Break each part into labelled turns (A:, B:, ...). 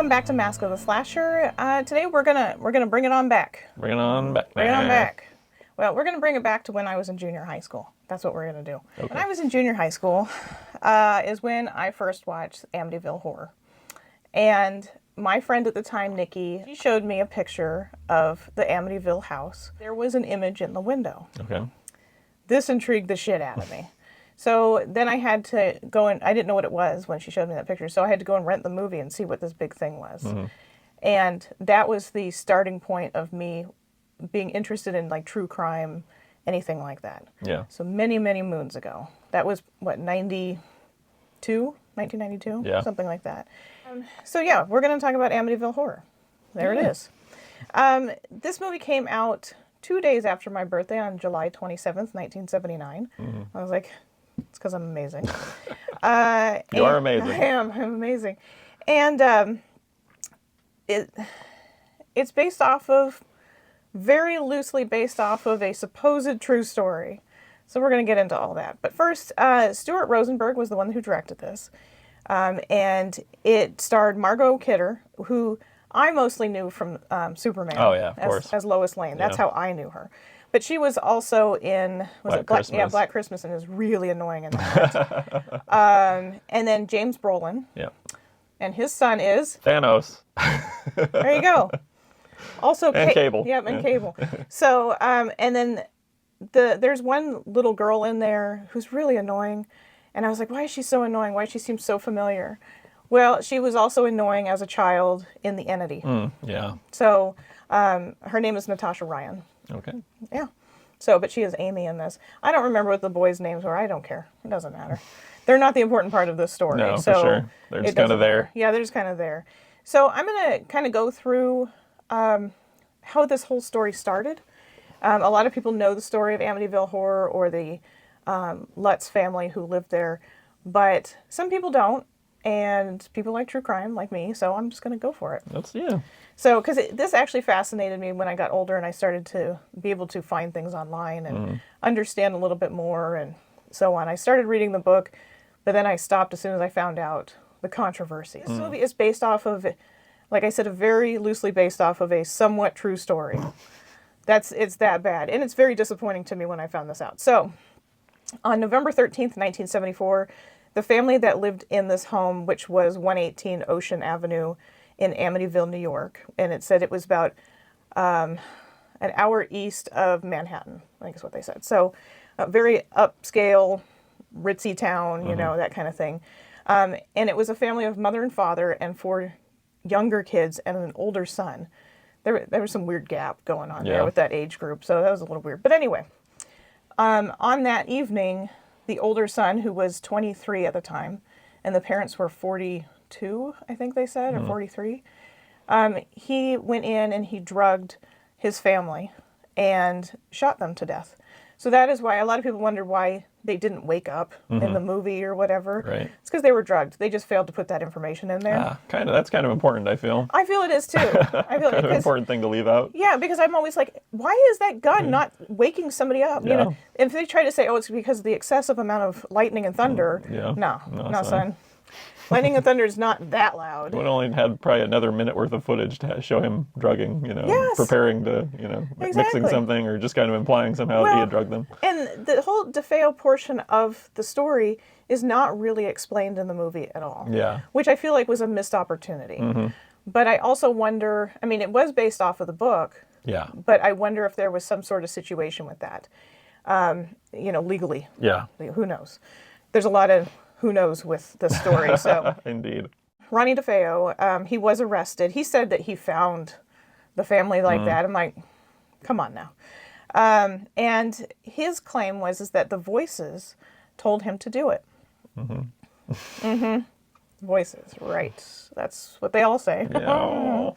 A: Welcome back to Mask of the Slasher. Today we're gonna bring it on back.
B: Bring it on back.
A: Bring it on back. Well, we're gonna bring it back to when I was in junior high school. That's what we're gonna do. Okay. When I was in junior high school, is when I first watched Amityville Horror, and my friend at the time, Nikki, she showed me a picture of the Amityville house. There was an image in the window.
B: Okay.
A: This intrigued the shit out of me. So then I had to go and I didn't know what it was when she showed me that picture. So I had to go and rent the movie and see what this big thing was. Mm-hmm. And that was the starting point of me being interested in like true crime, anything like that.
B: Yeah.
A: So many, many moons ago. That was what, 1992?
B: Yeah.
A: Something like that. So yeah, we're going to talk about Amityville Horror. There it is. This movie came out 2 days after my birthday on July 27th, 1979. Mm-hmm. I was like, it's because I'm amazing.
B: You are amazing.
A: I am. I'm amazing. And it's based off of, very loosely based off of a supposed true story. So we're going to get into all that. But first, Stuart Rosenberg was the one who directed this. And it starred Margot Kidder, who I mostly knew from Superman.
B: Oh, yeah, of course.
A: As Lois Lane. That's how I knew her. But she was also in Black Christmas, and is really annoying in that. And then James Brolin.
B: Yeah.
A: And his son is
B: Thanos.
A: There you go. Also
B: Cable.
A: Yep, and Cable. So and then there's one little girl in there who's really annoying, and I was like, why is she so annoying? Why does she seem so familiar? Well, she was also annoying as a child in The Entity.
B: Yeah.
A: So her name is Natasha Ryan.
B: Okay.
A: Yeah. So, but she is Amy in this. I don't remember what the boys' names were. I don't care. It doesn't matter. They're not the important part of this story.
B: No,
A: so
B: for sure. They're just kind of there.
A: Yeah, they're just kind of there. So I'm going to kind of go through how this whole story started. A lot of people know the story of Amityville Horror or the Lutz family who lived there, but some people don't, and people like true crime like me, so I'm just going to go for it. So, because this actually fascinated me when I got older and I started to be able to find things online and understand a little bit more and so on. I started reading the book, but then I stopped as soon as I found out the controversy. This movie is based off of, like I said, very loosely based off of a somewhat true story. It's that bad. And it's very disappointing to me when I found this out. So, on November 13th, 1974, the family that lived in this home, which was 118 Ocean Avenue in Amityville, New York, and it said it was about an hour east of Manhattan, I think is what they said. So, a very upscale, ritzy town, you know, that kind of thing. And it was a family of mother and father and 4 younger kids and an older son. There was some weird gap going on there with that age group, so that was a little weird. But anyway, on that evening, the older son, who was 23 at the time, and the parents were 42, I think they said, or 43, he went in and he drugged his family and shot them to death. So that is why a lot of people wonder why they didn't wake up in the movie or whatever.
B: Right.
A: It's because they were drugged. They just failed to put that information in there.
B: That's kind of important, I feel.
A: I feel it is too. I feel
B: kind of an important thing to leave out.
A: Yeah, because I'm always like, why is that gun not waking somebody up? You know, if they try to say, oh, it's because of the excessive amount of lightning and thunder. No, son. Lightning and thunder is not that loud.
B: We only had probably another minute worth of footage to show him drugging, preparing to, mixing something or just kind of implying somehow that he had drugged them.
A: And the whole DeFeo portion of the story is not really explained in the movie at all.
B: Yeah.
A: Which I feel like was a missed opportunity. But I also wonder, I mean, it was based off of the book.
B: Yeah.
A: But I wonder if there was some sort of situation with that, legally.
B: Yeah.
A: Who knows? There's a lot of who knows with this story. So
B: Indeed.
A: Ronnie DeFeo, he was arrested. He said that he found the family like that. I'm like, come on now. And his claim was that the voices told him to do it. Voices, right. That's what they all say.
B: Yeah.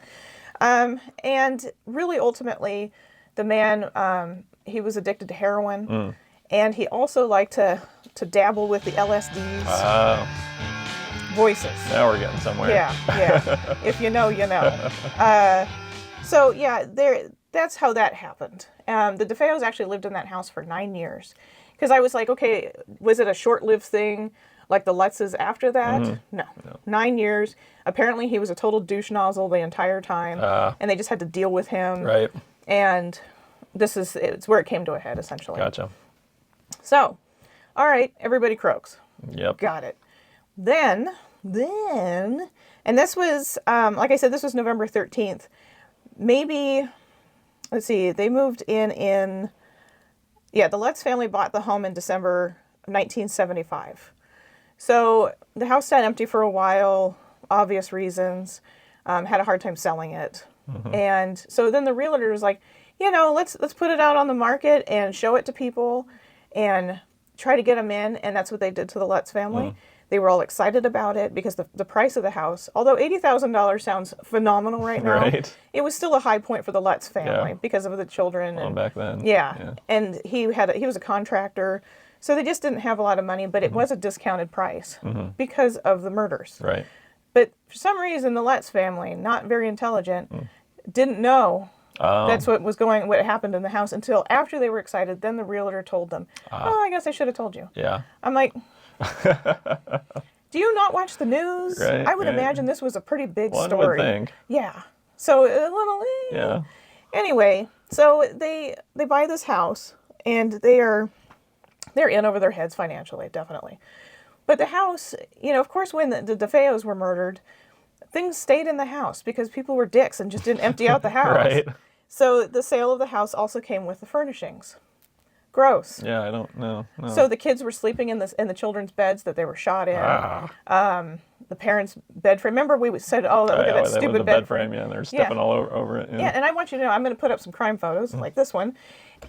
A: And really, ultimately, the man, he was addicted to heroin. And he also liked to dabble with the LSDs. Voices.
B: Now we're getting somewhere.
A: Yeah. If you know, you know. So, yeah, that's how that happened. The DeFeos actually lived in that house for 9 years. Because I was like, okay, was it a short-lived thing? Like the Lutzes after that, no. 9 years. Apparently he was a total douche nozzle the entire time, and they just had to deal with him.
C: Right.
A: And it's where it came to a head, essentially.
C: Gotcha.
A: So, all right, everybody croaks.
C: Yep.
A: Got it. Then, and this was, like I said, this was November 13th. Maybe, let's see, they moved the Lutz family bought the home in December 1975. So the house sat empty for a while, obvious reasons, had a hard time selling it. And so then the realtor was like, let's put it out on the market and show it to people and try to get them in. And that's what they did to the Lutz family. They were all excited about it because the price of the house, although $80,000 sounds phenomenal right now, it was still a high point for the Lutz family because of the children.
C: Well, back then.
A: Yeah. And he was a contractor, so they just didn't have a lot of money, but it was a discounted price because of the murders.
C: Right.
A: But for some reason, the Lutz family, not very intelligent, didn't know that's what happened in the house until after they were excited. Then the realtor told them, I guess I should have told you.
C: Yeah.
A: I'm like... Do you not watch the news?
C: Right,
A: I would imagine this was a pretty big story.
C: One would think.
A: Yeah. So a little.
C: Yeah.
A: Anyway, so they buy this house and they're in over their heads financially, definitely. But the house, of course, when the DeFeos were murdered, things stayed in the house because people were dicks and just didn't empty out the house.
C: Right.
A: So the sale of the house also came with the furnishings. Gross.
C: Yeah, I don't know. No.
A: So the kids were sleeping in the children's beds that they were shot in. The parents' bed frame. Remember we said, look at that stupid bed frame.
C: Yeah, and they're stepping all over it.
A: Yeah, and I want you to know, I'm going to put up some crime photos like this one.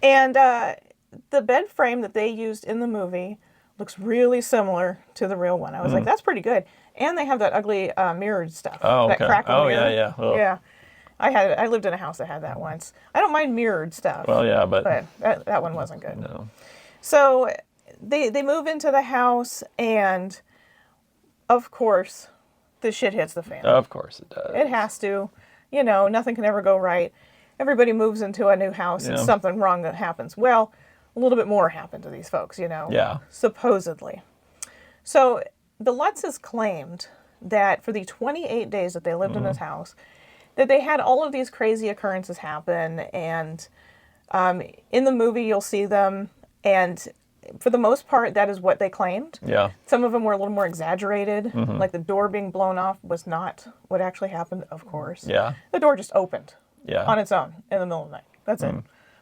A: And the bed frame that they used in the movie looks really similar to the real one. I was like, that's pretty good. And they have that ugly mirrored stuff.
C: Oh, okay.
A: That crackle mirror.
C: Yeah. Ugh.
A: Yeah. I lived in a house that had that once. I don't mind mirrored stuff.
C: Well, yeah, but
A: that one wasn't good.
C: No.
A: So they move into the house, and of course, the shit hits the fan.
C: Of course it does.
A: It has to. Nothing can ever go right. Everybody moves into a new house, and something wrong that happens. Well, a little bit more happened to these folks,
C: Yeah.
A: supposedly. So the Lutzes claimed that for the 28 days that they lived in this house, that they had all of these crazy occurrences happen, and in the movie you'll see them, and for the most part that is what they claimed.
C: Yeah.
A: Some of them were a little more exaggerated, like the door being blown off was not what actually happened, of course.
C: Yeah.
A: The door just opened on
C: Yeah.
A: its own in the middle of the night. That's it.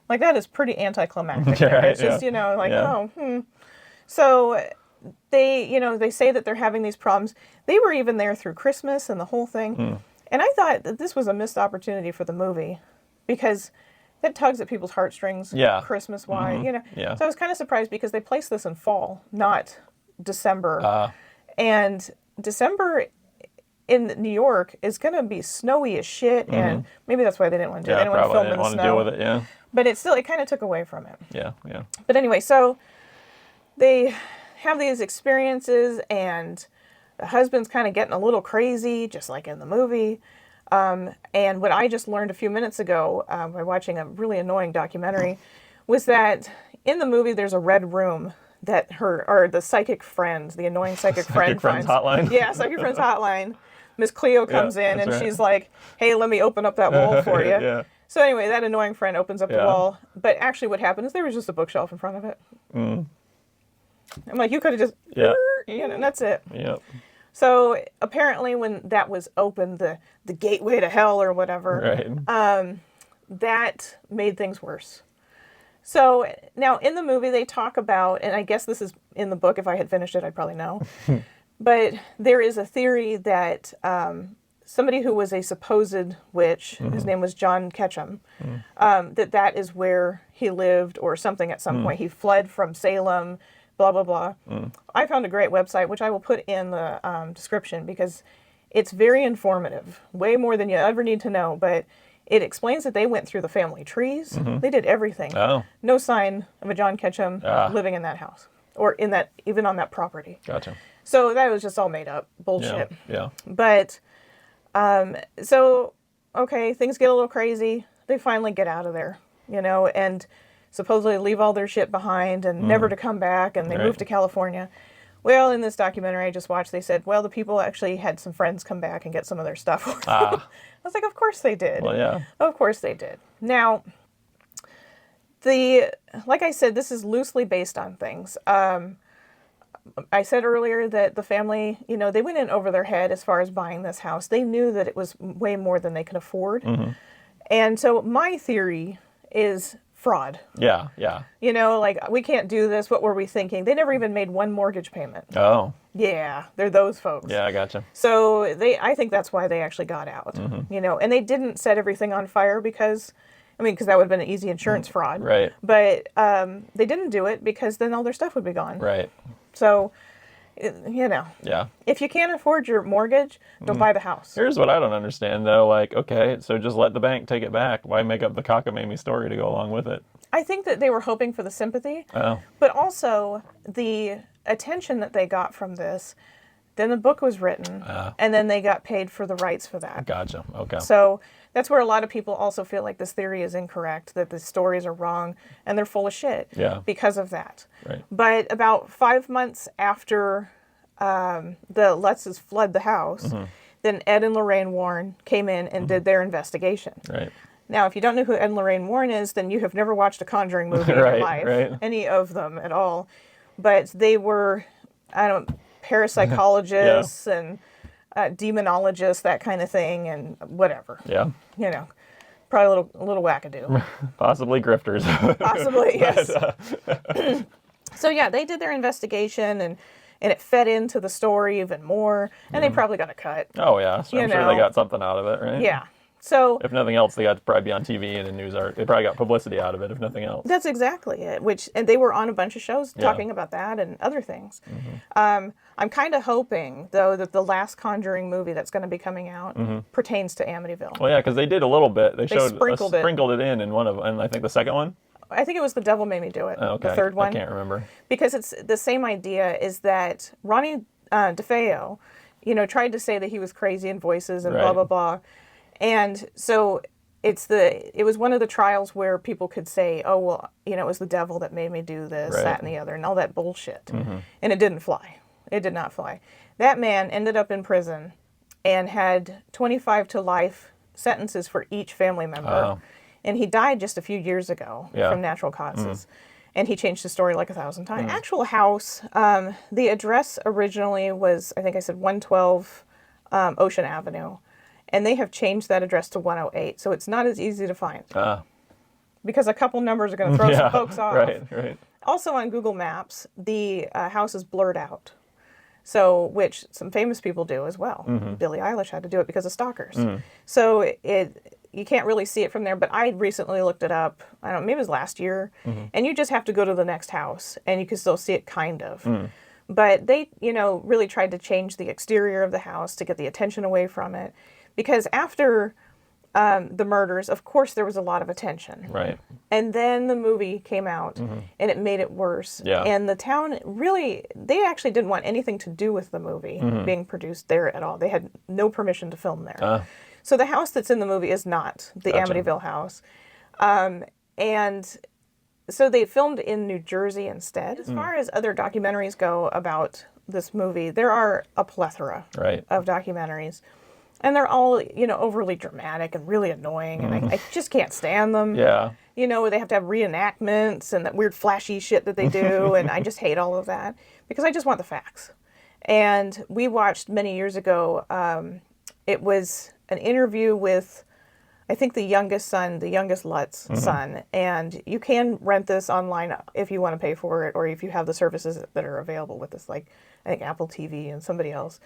A: Like, that is pretty anticlimactic. It's just, So they say that they're having these problems. They were even there through Christmas and the whole thing. And I thought that this was a missed opportunity for the movie because it tugs at people's heartstrings Christmas-wise,
C: Yeah.
A: So I was kind of surprised because they placed this in fall, not December. And December in New York is going to be snowy as shit, and maybe that's why they didn't want to do it. They didn't want to film in the snow.
C: Deal with it, yeah.
A: But it kind of took away from it.
C: Yeah.
A: But anyway, so they have these experiences, and the husband's kind of getting a little crazy, just like in the movie. And what I just learned a few minutes ago by watching a really annoying documentary was that in the movie there's a red room that the psychic friend, the annoying psychic friend
C: friend's
A: finds.
C: hotline.
A: Yeah, psychic friend's hotline. Miss Cleo comes in and she's like, "Hey, let me open up that wall for you."
C: Yeah.
A: So anyway, that annoying friend opens up the wall, but actually what happened is there was just a bookshelf in front of it. I'm like, you could have just, and that's it.
C: Yep.
A: So apparently when that was opened, the gateway to hell or whatever, that made things worse. So now in the movie they talk about, and I guess this is in the book, if I had finished it I'd probably know, but there is a theory that somebody who was a supposed witch, his name was John Ketchum, that is where he lived or something at some point. He fled from Salem, blah, blah, blah. I found a great website, which I will put in the description because it's very informative, way more than you ever need to know, but it explains that they went through the family trees. They did everything.
C: Oh.
A: No sign of a John Ketchum living in that house or even on that property.
C: Gotcha.
A: So that was just all made up bullshit.
C: Yeah.
A: But, so, okay, things get a little crazy. They finally get out of there, and supposedly leave all their shit behind and never to come back, and they move to California. Well, in this documentary I just watched, they said, well, the people actually had some friends come back and get some of their stuff. I was like, of course they did.
B: Well, yeah.
A: Of course they did. Now, like I said, this is loosely based on things. I said earlier that the family, they went in over their head as far as buying this house. They knew that it was way more than they could afford.
B: Mm-hmm.
A: And so my theory is fraud.
B: Yeah.
A: Like, we can't do this. What were we thinking? They never even made one mortgage payment.
B: Oh.
A: Yeah, they're those folks.
B: Yeah, I gotcha.
A: So I think that's why they actually got out, and they didn't set everything on fire because that would have been an easy insurance fraud.
B: Right.
A: But they didn't do it because then all their stuff would be gone.
B: Right.
A: So,
B: Yeah.
A: if you can't afford your mortgage, don't buy the house.
B: Here's what I don't understand, though. Like, okay, so just let the bank take it back. Why make up the cockamamie story to go along with it?
A: I think that they were hoping for the sympathy, but also the attention that they got from this. Then the book was written, and then they got paid for the rights for that.
B: Gotcha. Okay.
A: So that's where a lot of people also feel like this theory is incorrect, that the stories are wrong, and they're full of shit because of that.
B: Right.
A: But about 5 months after the Lutzes fled the house, then Ed and Lorraine Warren came in and did their investigation.
B: Right.
A: Now, if you don't know who Ed and Lorraine Warren is, then you have never watched a Conjuring movie in your life, any of them at all. But they were, parapsychologists and demonologists, that kind of thing, and whatever.
B: Yeah.
A: Probably a little wackadoo.
B: Possibly grifters.
A: Possibly, yes. So yeah, they did their investigation, and it fed into the story even more, and they probably got a cut.
B: Oh yeah, so I'm sure they got something out of it, right?
A: Yeah. So
B: if nothing else, they got to probably be on TV and in news art. They probably got publicity out of it, if nothing else.
A: That's exactly it. And they were on a bunch of shows talking about that and other things. I'm kind of hoping, though, that the last Conjuring movie that's going to be coming out pertains to Amityville.
B: Well, yeah, because they did a little bit. They showed
A: sprinkled
B: it in one of, and I think the second one.
A: I think it was The Devil Made Me Do It.
B: Oh, okay.
A: The third one.
B: I can't remember. Because
A: it's the same idea, is that Ronnie DeFeo, tried to say that he was crazy in voices and blah, blah, blah. And so it was one of the trials where people could say, oh, well, it was the devil that made me do this, that, and the other, and all that bullshit. And it didn't fly. It did not fly. That man ended up in prison and had 25 to life sentences for each family member.
B: Oh.
A: And he died just a few years ago from natural causes. And he changed the story like 1,000 times. Actual house, the address originally was, I think I said 112 Ocean Avenue. And they have changed that address to 108. So it's not as easy to find. Because a couple numbers are going to throw some folks off.
B: Right.
A: Also on Google Maps, the house is blurred out. So, which some famous people do as well. Billie Eilish had to do it because of stalkers. So you can't really see it from there. But I recently looked it up. I don't know, maybe it was last year. And you just have to go to the next house, and you can still see it kind of. But they, really tried to change the exterior of the house to get the attention away from it. Because after the murders, of course, there was a lot of attention.
B: Right.
A: And then the movie came out, and it made it worse.
B: Yeah.
A: And the town really, they actually didn't want anything to do with the movie being produced there at all. They had no permission to film there. So the house that's in the movie is not the Amityville house. And so they filmed in New Jersey instead. As far as other documentaries go about this movie, there are a plethora of documentaries. And they're all, overly dramatic and really annoying, and I just can't stand them.
B: Yeah.
A: Where they have to have reenactments and that weird flashy shit that they do, and I just hate all of that because I just want the facts. And we watched many years ago, it was an interview with, I think, the youngest Lutz son, and you can rent this online if you want to pay for it, or if you have the services that are available with this, like I think Apple TV and somebody else.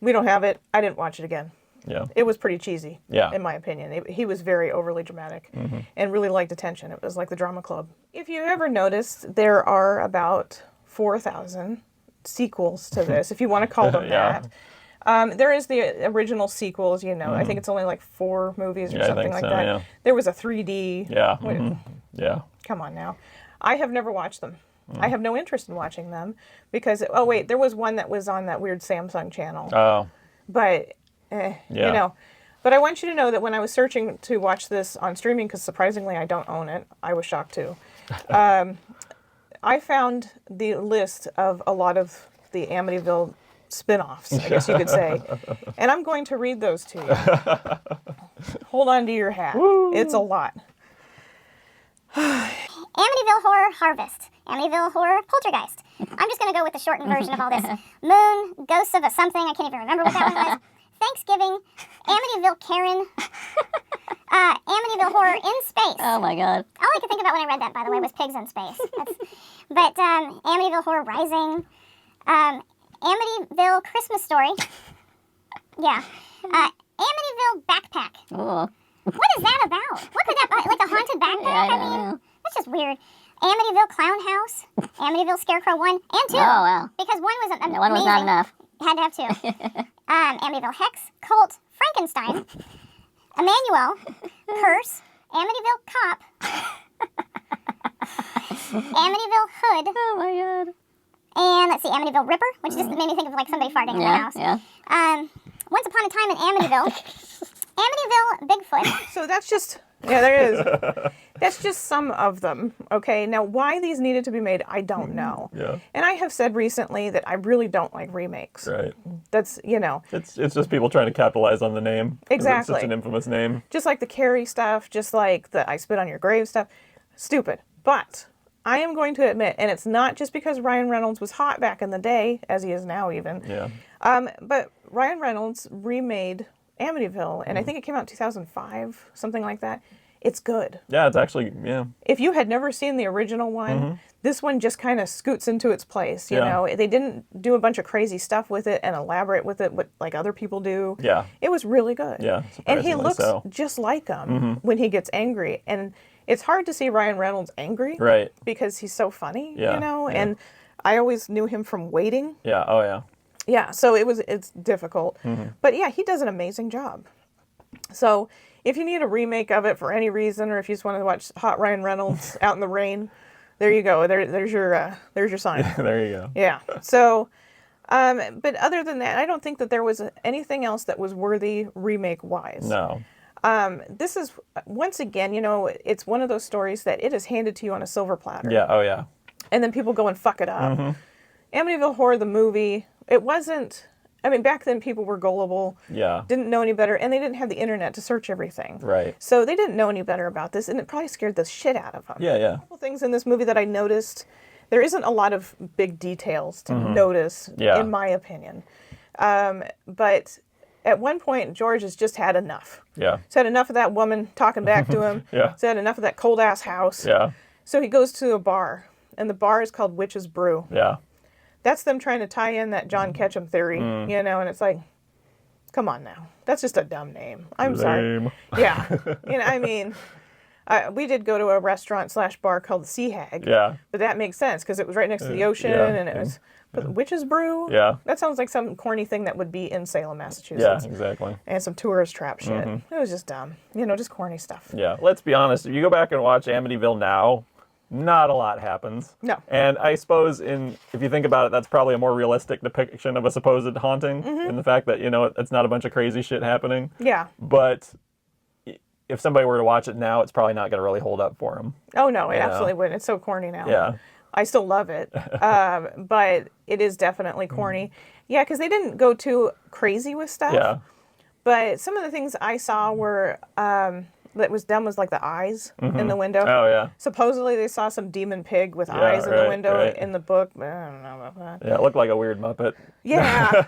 A: We don't have it. I didn't watch it again.
B: Yeah.
A: It was pretty cheesy,
B: yeah,
A: in my opinion. He was very overly dramatic and really liked attention. It was like the drama club. If you ever noticed, there are about 4,000 sequels to this, if you want to call them that. There is the original sequels, I think it's only like 4 movies or something like that. Yeah. There was a 3D.
B: Yeah. Yeah.
A: Come on now. I have never watched them. I have no interest in watching them because, oh wait, there was one that was on that weird Samsung channel. Oh. But, But I want you to know that when I was searching to watch this on streaming, because surprisingly I don't own it, I was shocked too. I found the list of a lot of the Amityville spin-offs, I guess you could say. And I'm going to read those to you. Hold on to your hat. Woo. It's a lot.
D: Amityville Horror Harvest. Amityville Horror Poltergeist. I'm just going to go with the shortened version of all this. Moon, Ghosts of a Something, I can't even remember what that one was. Thanksgiving, Amityville Karen, Amityville Horror in Space.
E: Oh my god.
D: All I could think about when I read that, by the way, was pigs in space. But Amityville Horror Rising, Amityville Christmas Story. Yeah. Amityville Backpack.
E: Ooh.
D: What is that about? What could that be? Like a haunted backpack?
E: Yeah,
D: I mean, that's just weird. Amityville Clown House, Amityville Scarecrow 1 and 2.
E: Oh, wow.
D: Because 1 was amazing.
E: One was not enough.
D: Had to have 2. Amityville Hex, Cult, Frankenstein, Emmanuel, Curse, Amityville Cop, Amityville Hood.
E: Oh my god.
D: And let's see, Amityville Ripper, which just made me think of like somebody farting in the house.
E: Yeah.
D: Once Upon a Time in Amityville, Amityville Bigfoot.
A: So that's just, yeah, there is. That's just some of them, okay? Now, why these needed to be made, I don't know.
B: Yeah.
A: And I have said recently that I really don't like remakes.
B: Right.
A: That's, you know.
B: It's just people trying to capitalize on the name. 'Cause
A: Exactly.
B: It's such an infamous name.
A: Just like the Carrie stuff, just like the I Spit on Your Grave stuff. Stupid. But I am going to admit, and it's not just because Ryan Reynolds was hot back in the day, as he is now even.
B: Yeah.
A: But Ryan Reynolds remade Amityville, and I think it came out in 2005, something like that. It's good.
B: Yeah, it's actually, yeah.
A: If you had never seen the original one, this one just kind of scoots into its place. You know, they didn't do a bunch of crazy stuff with it and elaborate with it, like other people do.
B: Yeah.
A: It was really good.
B: Yeah,
A: and he
B: surprisingly
A: looks
B: so.
A: just like him when he gets angry. And it's hard to see Ryan Reynolds angry,
B: Right.
A: Because he's so funny.
B: Yeah,
A: You know,
B: yeah.
A: and I always knew him from Waiting.
B: Yeah, oh yeah.
A: Yeah, so it's difficult. But yeah, he does an amazing job. So if you need a remake of it for any reason, or if you just want to watch hot Ryan Reynolds out in the rain, there you go. There's your sign.
B: There you go.
A: Yeah. So, but other than that, I don't think that there was anything else that was worthy remake wise.
B: No.
A: This is once again, you know, it's one of those stories that it is handed to you on a silver platter.
B: Yeah, oh yeah.
A: And then people go and fuck it up. Amityville Horror, the movie, it wasn't. I mean, back then people were gullible,
B: Yeah.
A: didn't know any better, and they didn't have the internet to search everything.
B: Right.
A: So they didn't know any better about this, and it probably scared the shit out of them.
B: Yeah, yeah.
A: A couple things in this movie that I noticed, there isn't a lot of big details to notice,
B: Yeah.
A: in my opinion. But at one point, George has just had enough.
B: Yeah.
A: He's had enough of that woman talking back to him.
B: Yeah.
A: He's had enough of that cold-ass house.
B: Yeah.
A: So he goes to a bar, and the bar is called Witch's Brew.
B: Yeah.
A: That's them trying to tie in that John Ketchum theory, you know, and it's like, come on now. That's just a dumb name. I'm sorry.
B: Lame.
A: Yeah. You know, I mean, we did go to a restaurant / bar called the Sea Hag.
B: Yeah.
A: But that makes sense because it was right next to the ocean
B: yeah,
A: and it was, but Witch's Brew?
B: Yeah.
A: That sounds like some corny thing that would be in Salem,
B: Yeah,
A: Massachusetts.
B: exactly.
A: And some tourist trap shit. It was just dumb. You know, just corny stuff.
B: Yeah, let's be honest. If you go back and watch Amityville now, not a lot happens.
A: No.
B: And I suppose if you think about it, that's probably a more realistic depiction of a supposed haunting in the fact that, you know, it's not a bunch of crazy shit happening.
A: Yeah.
B: But if somebody were to watch it now, it's probably not going to really hold up for them.
A: Oh, no, it
B: You know?
A: absolutely wouldn't. It's so corny now.
B: Yeah.
A: I still love it, but it is definitely corny. Yeah, because they didn't go too crazy with stuff.
B: Yeah.
A: But some of the things I saw were that was done was like the eyes in the window.
B: Oh, yeah.
A: Supposedly they saw some demon pig with
B: Yeah,
A: eyes in the
B: right,
A: window
B: right.
A: in the book. But I don't know about that.
B: Yeah, it looked like a weird Muppet.
A: Yeah.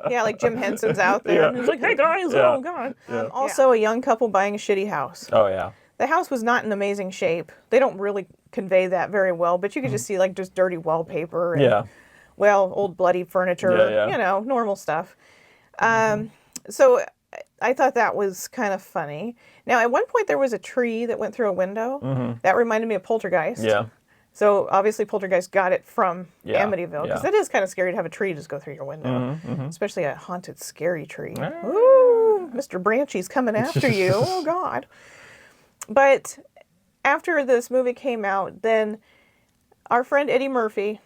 A: Yeah, like Jim Henson's out there.
B: Yeah.
A: And he's like, hey guys,
B: Yeah.
A: oh God.
B: Yeah.
A: Also, a young couple buying a shitty house.
B: Oh, yeah.
A: The house was not in amazing shape. They don't really convey that very well, but you could just see like just dirty wallpaper and,
B: Yeah.
A: well, old bloody furniture,
B: Yeah, yeah.
A: you know, normal stuff. So I thought that was kind of funny. Now, at one point there was a tree that went through a window. That reminded me of Poltergeist.
B: Yeah.
A: So obviously Poltergeist got it from
B: Yeah,
A: Amityville, because
B: yeah.
A: it is kind of scary to have a tree just go through your window, especially a haunted, scary tree.
B: Ah.
A: Ooh, Mr. Branchy's coming after you. Oh, God. But after this movie came out, then our friend Eddie Murphy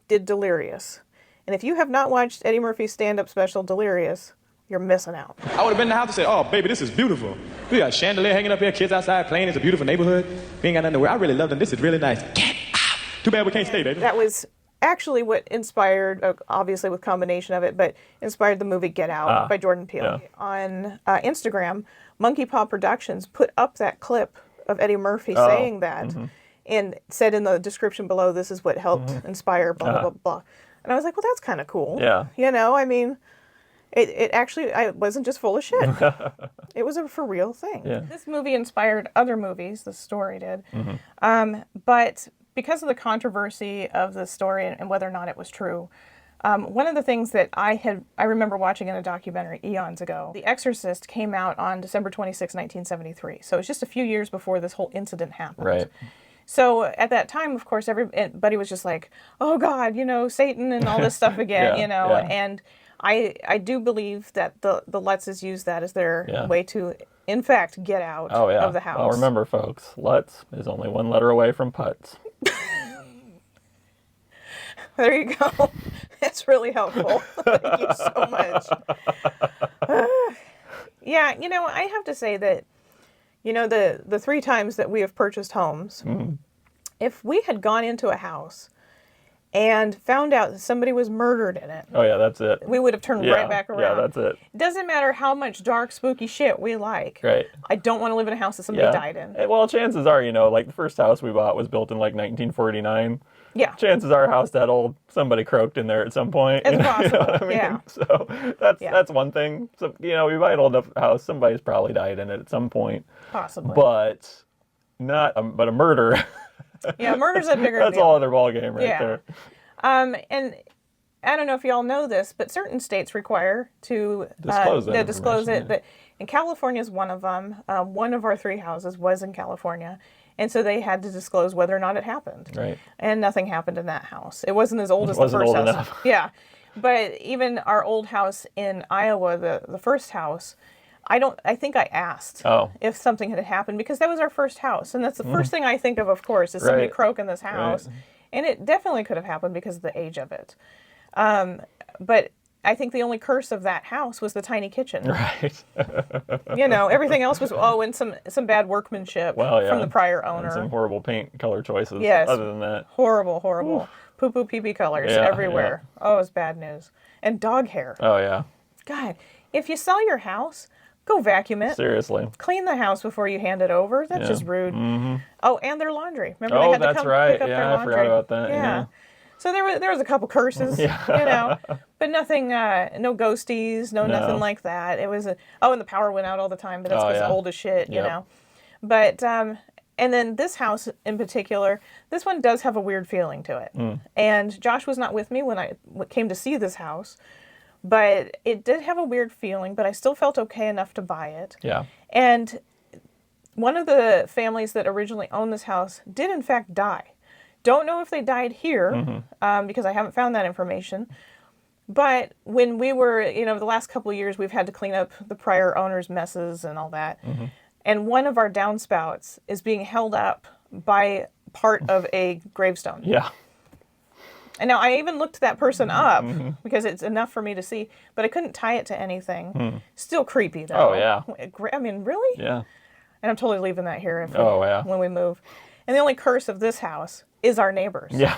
A: did Delirious. And if you have not watched Eddie Murphy's stand-up special, Delirious, you're missing out.
F: I would have been in the house and said, oh, baby, this is beautiful. We got a chandelier hanging up here, kids outside playing. It's a beautiful neighborhood. We ain't got nothing to wear. I really love them. This is really nice. Get out. Too bad we can't stay, baby.
A: That was actually what inspired, obviously with combination of it, but inspired the movie Get Out by Jordan Peele.
B: Yeah.
A: On Instagram, Monkey Paw Productions put up that clip of Eddie Murphy saying that and said in the description below, this is what helped inspire blah, blah, blah, blah. And I was like, well, that's kind of cool.
B: Yeah.
A: You know, I mean, it actually, I wasn't just full of shit. It was a for real thing.
B: Yeah.
A: This movie inspired other movies, the story did. But because of the controversy of the story and whether or not it was true, one of the things that I remember watching in a documentary eons ago, The Exorcist came out on December 26, 1973. So it's just a few years before this whole incident happened.
B: Right.
A: So at that time, of course, everybody was just like, oh God, you know, Satan and all this stuff again,
B: Yeah,
A: you know,
B: yeah.
A: and I do believe that the Lutzes use that as their
B: Yeah.
A: way to, in fact, get out
B: Oh, yeah.
A: of the house.
B: Well, remember, folks, Lutz is only one letter away from Putz.
A: There you go. That's really helpful. Thank you so much. Yeah, you know, I have to say that, you know, the 3 times that we have purchased homes, if we had gone into a house and found out that somebody was murdered in it,
B: Oh, yeah, that's it.
A: we would have turned
B: Yeah,
A: right back around.
B: yeah, that's it.
A: Doesn't matter how much dark, spooky shit we like.
B: Right.
A: I don't want to live in a house that somebody
B: Yeah.
A: died in.
B: Well, chances are, you know, like the first house we bought was built in like 1949.
A: Yeah.
B: Chances are, a house that old, somebody croaked in there at some point.
A: It's
B: you know
A: possible,
B: what I mean?
A: yeah.
B: So that's
A: Yeah.
B: that's one thing. So, you know, we buy an old enough house, somebody's probably died in it at some point.
A: Possibly.
B: But not, but a murder.
A: Yeah, murder's a bigger
B: That's
A: deal.
B: a whole other ballgame right
A: Yeah.
B: there.
A: And I don't know if you all know this, but certain states require to
B: Disclose that
A: disclose it.
B: information,
A: But and California is one of them. One of our 3 houses was in California, and so they had to disclose whether or not it happened.
B: Right.
A: And nothing happened in that house. It wasn't as old as the
B: wasn't
A: first
B: old
A: house.
B: enough.
A: Yeah, but even our old house in Iowa, the first house, I think I asked if something had happened because that was our first house, and that's the first thing I think of course, is somebody
B: Right.
A: croak in this house, and it definitely could have happened because of the age of it. But I think the only curse of that house was the tiny kitchen.
B: Right.
A: You know, everything else was and some bad workmanship
B: Well, yeah.
A: from the prior
B: And
A: owner.
B: some horrible paint color choices.
A: Yes.
B: Other than that.
A: Horrible. Poo-poo pee-pee colors
B: Yeah,
A: everywhere. Oh, it was bad news. And dog hair.
B: Oh, yeah.
A: God, if you sell your house, go vacuum it.
B: Seriously.
A: Clean the house before you hand it over. That's
B: Yeah.
A: just rude. Oh, and their laundry. Remember they
B: Oh,
A: had to
B: that's
A: come
B: right.
A: pick up
B: Yeah,
A: their
B: I
A: laundry.
B: forgot about that, yeah.
A: So there was a couple curses, you know, but nothing, no ghosties,
B: No.
A: nothing like that. It was and the power went out all the time, but that's because
B: yeah.
A: old as shit, you
B: Yep.
A: know. But and then this house in particular, this one does have a weird feeling to it. And Josh was not with me when I came to see this house, but it did have a weird feeling, but I still felt okay enough to buy it.
B: Yeah.
A: And one of the families that originally owned this house did in fact die. Don't know if they died here, because I haven't found that information. But when we were, you know, the last couple of years, we've had to clean up the prior owner's messes and all that. And one of our downspouts is being held up by part of a gravestone.
B: Yeah.
A: And now I even looked that person up because it's enough for me to see, but I couldn't tie it to anything. Still creepy though.
B: Oh, yeah.
A: I mean, really?
B: Yeah.
A: And I'm totally leaving that here if when we move. And the only curse of this house is our neighbors.
B: Yeah.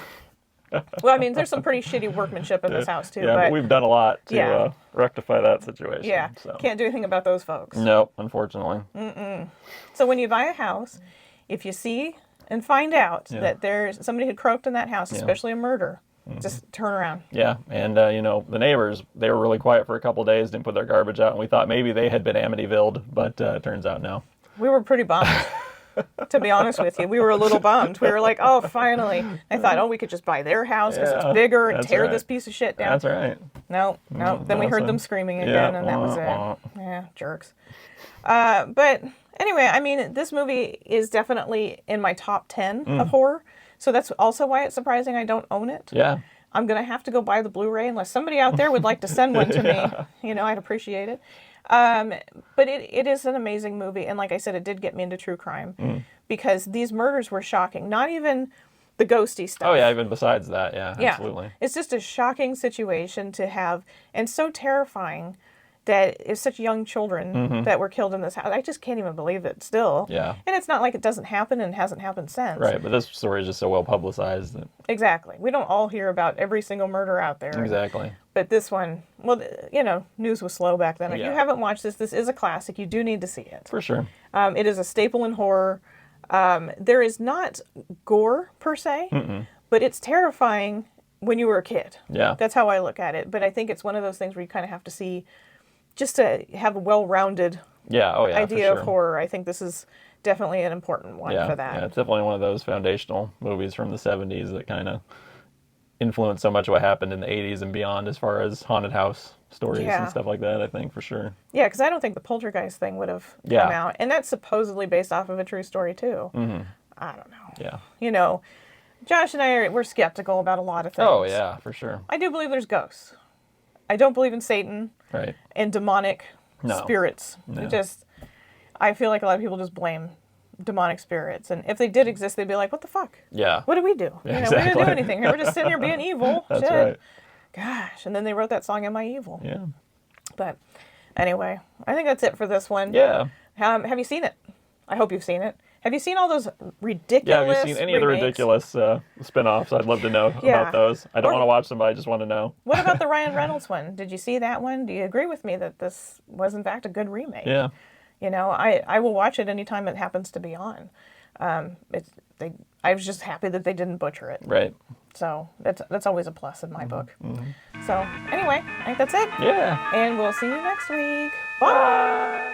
A: Well, I mean, there's some pretty shitty workmanship in this house too.
B: Yeah, but we've done a lot to
A: Yeah.
B: rectify that situation.
A: Yeah,
B: So.
A: can't do anything about those folks.
B: Nope, unfortunately.
A: So when you buy a house, if you see and find out that there's somebody had croaked in that house, especially a murder, just turn around.
B: Yeah, and you know, the neighbors, they were really quiet for a couple days, didn't put their garbage out, and we thought maybe they had been Amityville'd, but it turns out no.
A: We were pretty bummed. To be honest with you, we were a little bummed. We were like, "Oh, finally!" I thought, "Oh, we could just buy their house because it's bigger and
B: that's
A: tear
B: right.
A: this piece of shit down."
B: That's right.
A: No. Then we heard them screaming again, and that was it. Yeah, jerks. But anyway, I mean, this movie is definitely in my top 10 of horror. So that's also why it's surprising I don't own it.
B: Yeah.
A: I'm going to have to go buy the Blu-ray unless somebody out there would like to send one to me. You know, I'd appreciate it. But it is an amazing movie. And like I said, it did get me into true crime because these murders were shocking. Not even the ghosty stuff.
B: Oh, yeah, even besides that, yeah, absolutely.
A: It's just a shocking situation to have and so terrifying that is such young children that were killed in this house. I just can't even believe it still.
C: Yeah.
A: And it's not like it doesn't happen and hasn't happened since.
C: Right, but this story is just so well publicized that
A: Exactly. We don't all hear about every single murder out there.
C: exactly.
A: But this one, well, you know, news was slow back then. If you
C: Yeah.
A: haven't watched this is a classic. You do need to see it.
C: For sure.
A: It is a staple in horror. There is not gore per se, but it's terrifying when you were a kid.
C: Yeah.
A: That's how I look at it. But I think it's one of those things where you kind of have to see, just to have a well-rounded
C: Yeah, oh yeah,
A: idea
C: for
A: of
C: sure.
A: horror. I think this is definitely an important one
C: Yeah,
A: for that.
C: yeah, it's definitely one of those foundational movies from the 70s that kind of influenced so much of what happened in the 80s and beyond as far as haunted house stories
A: Yeah.
C: and stuff like that, I think, for sure.
A: Yeah, because I don't think the Poltergeist thing would have
C: Yeah.
A: come out. And that's supposedly based off of a true story, too. I don't know.
C: Yeah.
A: You know, Josh and we're skeptical about a lot of things.
C: Oh, yeah, for sure.
A: I do believe there's ghosts. I don't believe in Satan
C: Right.
A: and demonic
C: No.
A: spirits.
C: No.
A: I feel like a lot of people just blame demonic spirits. And if they did exist, they'd be like, what the fuck?
C: Yeah.
A: What did we do?
C: Yeah,
A: We didn't
C: exactly.
A: do anything. We're just sitting here being evil.
C: That's
A: Shit.
C: right.
A: Gosh. And then they wrote that song, Am I Evil?
C: Yeah.
A: But anyway, I think that's it for this one.
C: Yeah.
A: Have you seen it? I hope you've seen it. Have you seen all those
C: Yeah,
A: ridiculous
C: have you seen any of the
A: remakes?
C: ridiculous spin-offs? I'd love to know
A: Yeah.
C: about those. I don't
A: Or-
C: want to watch them, but I just want to know.
A: What about the Ryan Reynolds one? Did you see that one? Do you agree with me that this was in fact a good remake?
C: Yeah.
A: You know, I will watch it anytime it happens to be on. I was just happy that they didn't butcher it.
C: Right.
A: So that's always a plus in my book. So anyway, I think that's it.
C: Yeah.
A: And we'll see you next week. Bye.